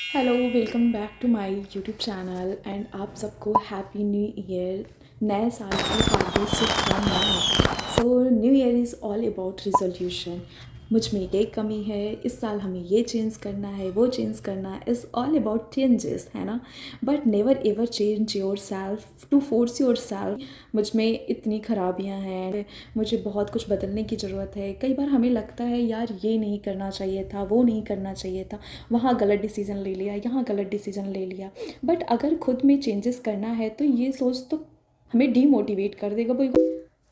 Hello, welcome back to my YouTube channel and आप सबको happy new year. नए साल की हार्दिक शुभकामनाएं। So new year is all about resolution. मुझ में ये कमी है, इस साल हमें ये चेंज करना है, वो चेंज करना है, इज़ ऑल अबाउट चेंजेस, है ना। But never ever change yourself to force yourself. मुझ में इतनी खराबियां हैं, मुझे बहुत कुछ बदलने की ज़रूरत है। कई बार हमें लगता है यार ये नहीं करना चाहिए था, वो नहीं करना चाहिए था, वहाँ गलत डिसीज़न ले लिया, यहाँ गलत डिसीज़न ले लिया। बट अगर खुद में चेंजेस करना है तो ये सोच तो हमें डीमोटिवेट कर देगा भाई।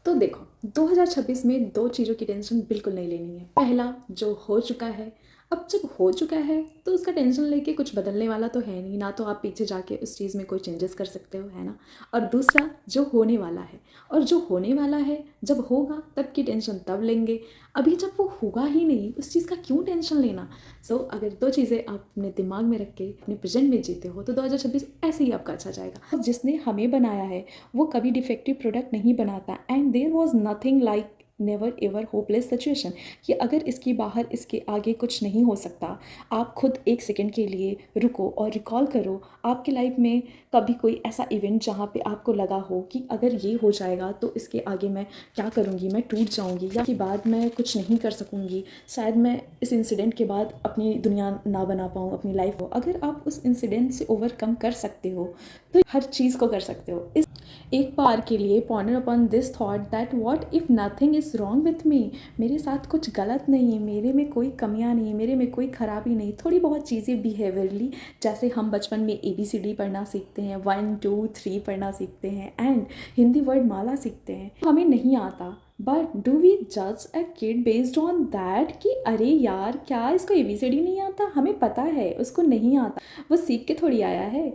तो देखो, 2026 में दो चीज़ों की टेंशन बिल्कुल नहीं लेनी है। पहला, जो हो चुका है, अब जब हो चुका है तो उसका टेंशन लेके कुछ बदलने वाला तो है नहीं, ना तो आप पीछे जाके उस चीज़ में कोई चेंजेस कर सकते हो, है ना। और दूसरा, जो होने वाला है, और जो होने वाला है जब होगा तब की टेंशन तब लेंगे। अभी जब वो होगा ही नहीं, उस चीज़ का क्यों टेंशन लेना। अगर दो चीज़ें आप अपने दिमाग में रख के अपने प्रेजेंट में जीते हो तो 2026 ऐसे ही आपका अच्छा जाएगा। जिसने हमें बनाया है वो कभी डिफेक्टिव प्रोडक्ट नहीं बनाता। And there was nothing like never ever hopeless situation कि अगर इसके बाहर इसके आगे कुछ नहीं हो सकता। आप खुद एक सेकंड के लिए रुको और रिकॉल करो आपके लाइफ में कभी कोई ऐसा इवेंट जहाँ पे आपको लगा हो कि अगर ये हो जाएगा तो इसके आगे मैं क्या करूँगी, मैं टूट जाऊँगी, या के बाद मैं कुछ नहीं कर सकूँगी, शायद मैं इस इंसिडेंट के बाद अपनी दुनिया ना बना पाऊँ, अपनी लाइफ हो। अगर आप उस इंसिडेंट से ओवरकम कर सकते हो तो हर चीज़ को कर सकते हो। इस एक बार के लिए ponder upon this thought that what if nothing is wrong with मी। मेरे साथ कुछ गलत नहीं है, मेरे में कोई कमियां नहीं, मेरे में कोई खराबी नहीं। थोड़ी बहुत चीज़ें बिहेवियरली, जैसे हम बचपन में ABCD पढ़ना सीखते हैं, 1 2 3 पढ़ना सीखते हैं एंड हिंदी वर्ड माला सीखते हैं, हमें नहीं आता। बट डू वी जज a kid based on that कि अरे यार क्या इसको ABCD नहीं आता। हमें पता है उसको नहीं आता, वो सीख के थोड़ी आया है,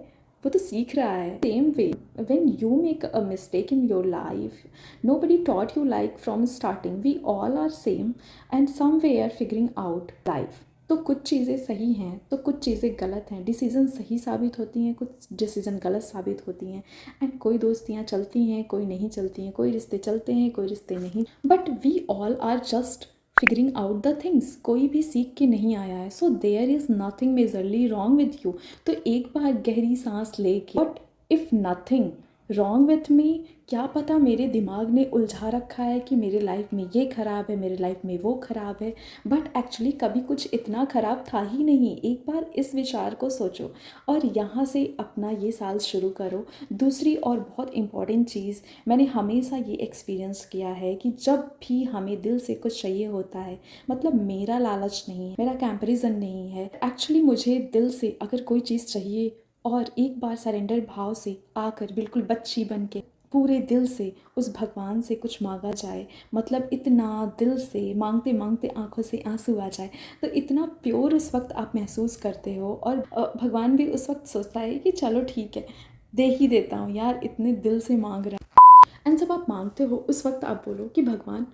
वो तो सीख रहा है। Same way, when you make a mistake in your life, nobody taught you like from starting, we all are same and somewhere figuring out life। तो कुछ चीज़ें सही हैं तो कुछ चीज़ें गलत हैं, डिसीज़न सही साबित होती हैं, कुछ डिसीज़न गलत साबित होती हैं। एंड कोई दोस्तियाँ चलती हैं, कोई नहीं चलती हैं, कोई रिश्ते चलते हैं, कोई रिश्ते नहीं। But we all are just figuring out the things. कोई भी सीख के नहीं आया है, so there is nothing majorly wrong with you. तो एक बार गहरी सांस लेके, but if nothing wrong with me, क्या पता मेरे दिमाग ने उलझा रखा है कि मेरे लाइफ में ये ख़राब है, मेरे लाइफ में वो ख़राब है, बट एक्चुअली कभी कुछ इतना ख़राब था ही नहीं। एक बार इस विचार को सोचो और यहाँ से अपना ये साल शुरू करो। दूसरी और बहुत इम्पॉर्टेंट चीज़, मैंने हमेशा ये एक्सपीरियंस किया है कि जब भी हमें दिल से कुछ चाहिए होता है, मतलब मेरा लालच नहीं है, मेरा कंपैरिजन नहीं है, एक्चुअली मुझे दिल से अगर कोई चीज़ चाहिए और एक बार सरेंडर भाव से आकर बिल्कुल बच्ची बन के पूरे दिल से उस भगवान से कुछ मांगा जाए, मतलब इतना दिल से मांगते मांगते आंखों से आंसू आ जाए, तो इतना प्योर उस वक्त आप महसूस करते हो। और भगवान भी उस वक्त सोचता है कि चलो ठीक है, दे ही देता हूँ यार, इतने दिल से मांग रहा है। एंड जब आप मांगते हो उस वक्त आप बोलो कि भगवान,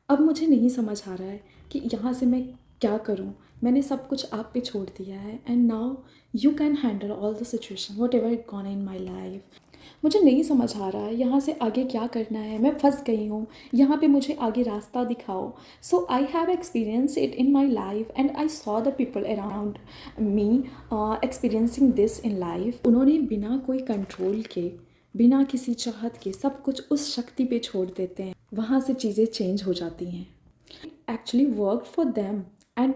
अब मुझे नहीं समझ आ रहा है कि यहाँ से मैं क्या करूँ, मैंने सब कुछ आप पे छोड़ दिया है। And now you can handle all the situation what ever it gone in my life. मुझे नहीं समझ आ रहा है यहाँ से आगे क्या करना है, मैं फंस गई हूँ, यहाँ पे मुझे आगे रास्ता दिखाओ। So I have experience it in my life and I saw the people around me experiencing this in life. उन्होंने बिना कोई कंट्रोल के, बिना किसी चाहत के सब कुछ उस शक्ति पे छोड़ देते हैं, वहाँ से चीज़ें चेंज हो जाती हैं। Actually work for them and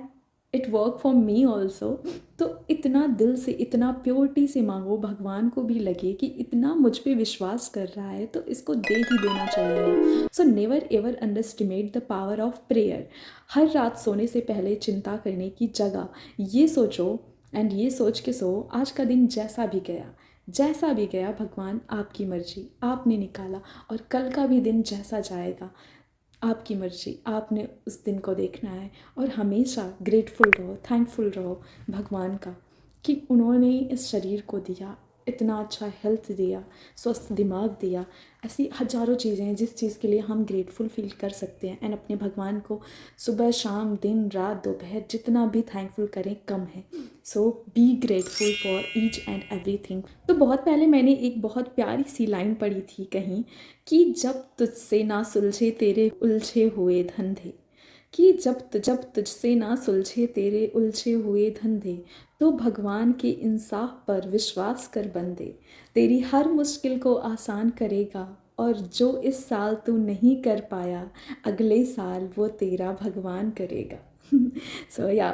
it work for me also. तो इतना दिल से, इतना प्योरिटी से मांगो, भगवान को भी लगे कि इतना मुझ पे विश्वास कर रहा है तो इसको दे ही देना चाहिए। So never ever underestimate the power of prayer. हर रात सोने से पहले चिंता करने की जगह ये सोचो एंड ये सोच के सो, आज का दिन जैसा भी गया, जैसा भी गया भगवान आपकी मर्जी, आपने निकाला, और कल का भी दिन जैसा जाएगा आपकी मर्जी, आपने उस दिन को देखना है। और हमेशा ग्रेटफुल रहो, थैंकफुल रहो भगवान का कि उन्होंने इस शरीर को दिया, इतना अच्छा हेल्थ दिया, स्वस्थ दिमाग दिया। ऐसी हज़ारों चीज़ें हैं जिस चीज़ के लिए हम ग्रेटफुल फील कर सकते हैं। एंड अपने भगवान को सुबह शाम दिन रात दोपहर जितना भी थैंकफुल करें कम है। So be grateful for each and everything. तो बहुत पहले मैंने एक बहुत प्यारी सी लाइन पढ़ी थी कहीं कि जब तुझसे ना सुलझे तेरे उलझे हुए धंधे, कि जब तुझसे ना सुलझे तेरे उलझे हुए धंधे, तो भगवान के इंसाफ पर विश्वास कर बंदे, तेरी हर मुश्किल को आसान करेगा। और जो इस साल तू नहीं कर पाया, अगले साल वो तेरा भगवान करेगा। सो या,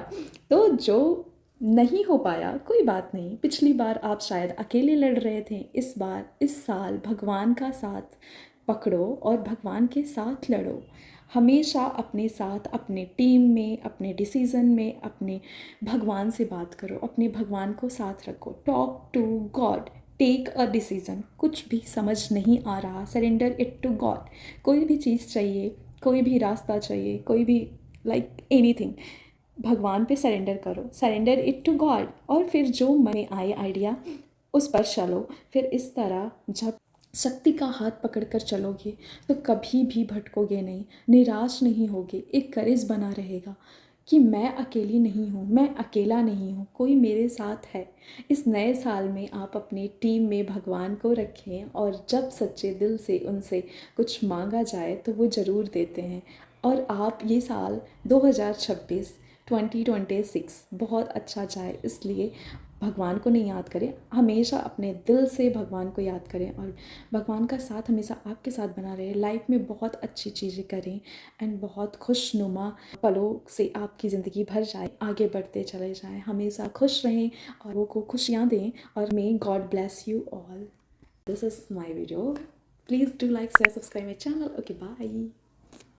तो जो नहीं हो पाया कोई बात नहीं, पिछली बार आप शायद अकेले लड़ रहे थे, इस बार इस साल भगवान का साथ पकड़ो और भगवान के साथ लड़ो। हमेशा अपने साथ, अपने टीम में, अपने डिसीज़न में, अपने भगवान से बात करो, अपने भगवान को साथ रखो। Talk to God, take a decision. कुछ भी समझ नहीं आ रहा, सरेंडर इट टू गॉड। कोई भी चीज़ चाहिए, कोई भी रास्ता चाहिए, कोई भी लाइक एनीथिंग, भगवान पे सरेंडर करो, सरेंडर इट टू गॉड। और फिर जो मन में आए आइडिया उस पर चलो। फिर इस तरह जब शक्ति का हाथ पकड़कर चलोगे तो कभी भी भटकोगे नहीं, निराश नहीं होगे, एक करेज बना रहेगा कि मैं अकेली नहीं हूँ, मैं अकेला नहीं हूँ, कोई मेरे साथ है। इस नए साल में आप अपनी टीम में भगवान को रखें और जब सच्चे दिल से उनसे कुछ मांगा जाए तो वो ज़रूर देते हैं। और आप ये साल 2026 2026 बहुत अच्छा जाए, इसलिए भगवान को नहीं याद करें, हमेशा अपने दिल से भगवान को याद करें और भगवान का साथ हमेशा आपके साथ बना रहे। लाइफ में बहुत अच्छी चीज़ें करें एंड बहुत खुशनुमा पलों से आपकी ज़िंदगी भर जाए, आगे बढ़ते चले जाएं, हमेशा खुश रहें और वो को खुशियाँ दें। और may God bless you all. This is my video, please do like share subscribe my channel. Okay bye.